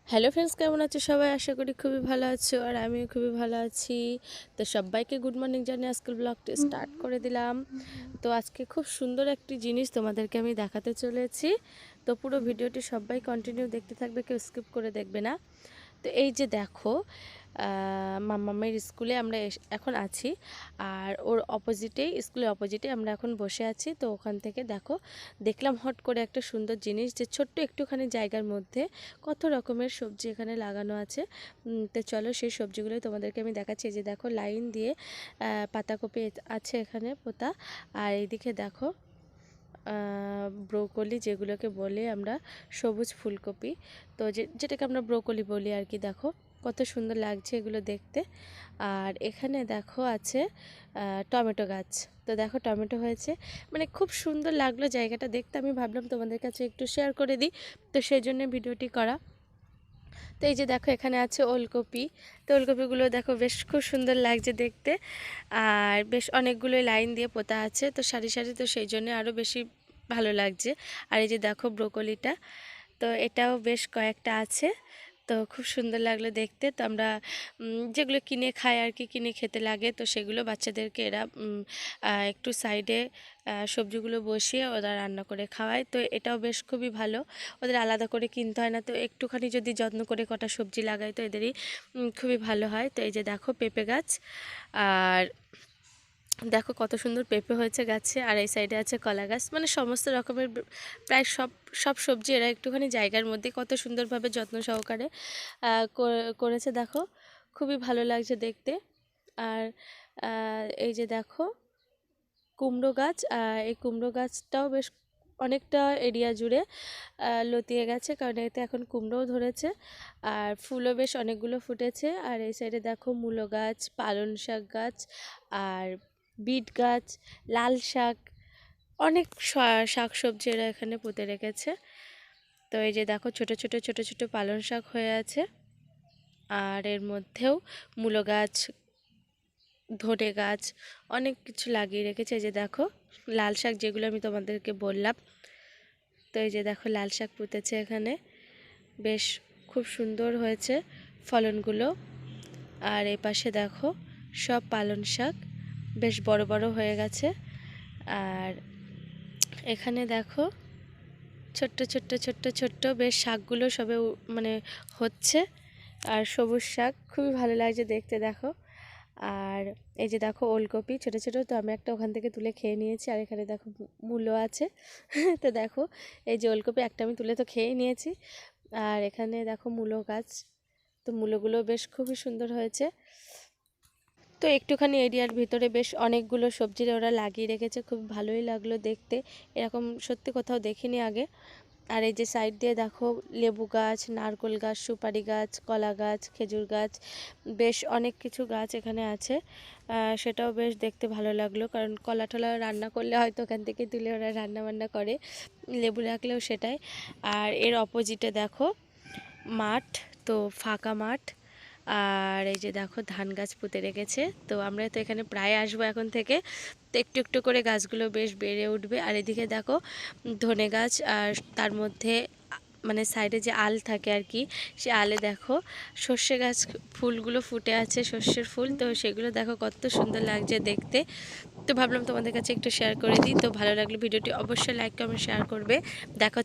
Hello friends, কেমন আছো সবাই? আশা করি খুবই ভালো আছো আর আমিও খুবই ভালো আছি। তো সবাইকে গুড মর্নিং জানিয়ে আজকের ব্লগটি স্টার্ট করে দিলাম। তো আজকে খুব সুন্দর একটি জিনিস তোমাদেরকে আমি দেখাতে চলেছি। তো পুরো ভিডিওটি সবাই কন্টিনিউ দেখতে থাকবে, কেউ স্কিপ করে দেখবে না। তো এই যে দেখো, মাম্মামের স্কুলে আমরা এখন আছি, আর ওর অপোজিটেই, স্কুলের অপোজিটে আমরা এখন বসে আছি। তো ওখান থেকে দেখো, দেখলাম হট করে একটা সুন্দর জিনিস, যে ছোট্ট একটুখানি জায়গার মধ্যে কত রকমের সবজি এখানে লাগানো আছে। তো চলো সেই সবজিগুলোই তোমাদেরকে আমি দেখাচ্ছি। যে দেখো, লাইন দিয়ে পাতাকপি আছে এখানে পোতা, আর এইদিকে দেখো ব্রোকলি, যেগুলোকে বলে আমরা সবুজ ফুলকপি, তো যেটাকে আমরা ব্রোকলি বলি আর কি। দেখো কত সুন্দর লাগছে এগুলো দেখতে। আর এখানে দেখো আছে টমেটো গাছ। তো দেখো টমেটো হয়েছে, মানে খুব সুন্দর লাগলো জায়গাটা দেখতে। আমি ভাবলাম তোমাদের কাছে একটু শেয়ার করে দিই, তো সেই জন্য ভিডিওটি করা। তো এই যে দেখো, এখানে আছে ওলকপি। তো ওলকপিগুলো দেখো বেশ খুব সুন্দর লাগছে দেখতে, আর বেশ অনেকগুলো লাইন দিয়ে পোতা আছে, তো সারি সারি, তো সেই জন্য আরও বেশি ভালো লাগছে। আর এই যে দেখো ব্রোকলিটা, তো এটাও বেশ কয়েকটা আছে। তো খুব সুন্দর লাগলো দেখতে। তো আমরা যেগুলো কিনে খাই আর কি, কিনে খেতে লাগে, তো সেগুলো বাচ্চাদেরকে এরা একটু সাইডে সবজিগুলো বসিয়ে ওরা রান্না করে খাওয়ায়। তো এটাও বেশ খুবই ভালো, ওদের আলাদা করে কিনতে হয় না। তো একটুখানি যদি যত্ন করে কটা সবজি লাগাই, তো এদেরই খুবই ভালো হয়। তো এই যে দেখো পেঁপে গাছ, আর দেখো কত সুন্দর পেঁপে হয়েছে গাছে। আর এই সাইডে আছে কলা গাছ, মানে সমস্ত রকমের প্রায় সব সব সবজি এরা একটুখানি জায়গার মধ্যে কত সুন্দরভাবে যত্ন সহকারে করেছে। দেখো খুবই ভালো লাগছে দেখতে। আর এই যে দেখো কুমড়ো গাছ, এই কুমড়ো গাছটাও বেশ অনেকটা এরিয়া জুড়ে লতিয়ে গেছে, কারণ এতে এখন কুমড়োও ধরেছে, আর ফুলও বেশ অনেকগুলো ফুটেছে। আর এই সাইডে দেখো মূলো গাছ, পালং শাক গাছ, আর বিট গাছ, লাল শাক, অনেক শাক সবজি এরা এখানে পুঁতে রেখেছে। তো এই যে দেখো ছোট ছোট ছোট ছোট পালং শাক হয়ে আছে, আর এর মধ্যেও মূলো গাছ, ধনে গাছ, অনেক কিছু লাগিয়ে রেখেছে। এই যে দেখো লাল শাক, যেগুলো আমি তোমাদেরকে বললাম। তো এই যে দেখো লাল শাক পুঁতেছে এখানে, বেশ খুব সুন্দর হয়েছে ফলনগুলো। আর এই পাশে দেখো সব পালং শাক বেশ বড় বড় হয়ে গেছে। আর এখানে দেখো ছোট্ট ছোট্ট ছোট্ট ছোট্ট বেশ শাকগুলো সবে মানে হচ্ছে, আর সবুজ শাক খুবই ভালো লাগছে দেখতে। দেখো, আর এই যে দেখো ওলকপি ছোটো ছোটো, তো আমি একটা ওখান থেকে তুলে খেয়ে নিয়েছি। আর এখানে দেখো মূলো আছে। তো দেখো এই যে ওলকপি একটা আমি তুলে তো খেয়ে নিয়েছি। আর এখানে দেখো মূলো গাছ, তো মূলোগুলো বেশ খুবই সুন্দর হয়েছে। তো একটুখানি এরিয়ার ভিতরে বেশ অনেকগুলো সবজির ওরা লাগিয়ে রেখেছে, খুব ভালোই লাগলো দেখতে। এরকম সত্যি কোথাও দেখিনি আগে। আর এই যে সাইড দিয়ে দেখো লেবু গাছ, নারকেল গাছ, সুপারি গাছ, কলা গাছ, খেজুর গাছ, বেশ অনেক কিছু গাছ এখানে আছে। সেটাও বেশ দেখতে ভালো লাগলো, কারণ কলা টলা রান্না করলে হয়তো ওখান থেকে তুলে ওরা রান্না বান্না করে, লেবু রাখলেও সেটাই। আর এর অপোজিটে দেখো মাঠ, তো ফাঁকা মাঠ। আর এই যে দেখো ধান গাছ পুঁতে রেখেছে। তো আমরা তো এখানে প্রায় আসবো এখন থেকে, তো একটু একটু করে গাছগুলো বেশ বেড়ে উঠবে। আর এদিকে দেখো ধনে গাছ, আর তার মধ্যে মানে সাইডে যে আল থাকে আর কি, সে আলে দেখো সর্ষে গাছ, ফুলগুলো ফুটে আছে, সর্ষের ফুল। তো সেগুলো দেখো কত সুন্দর লাগছে দেখতে। তো ভাবলাম তোমাদের কাছে একটু শেয়ার করে দিই। তো ভালো লাগলে ভিডিওটি অবশ্যই লাইক কমেন্ট শেয়ার করবে। দেখো।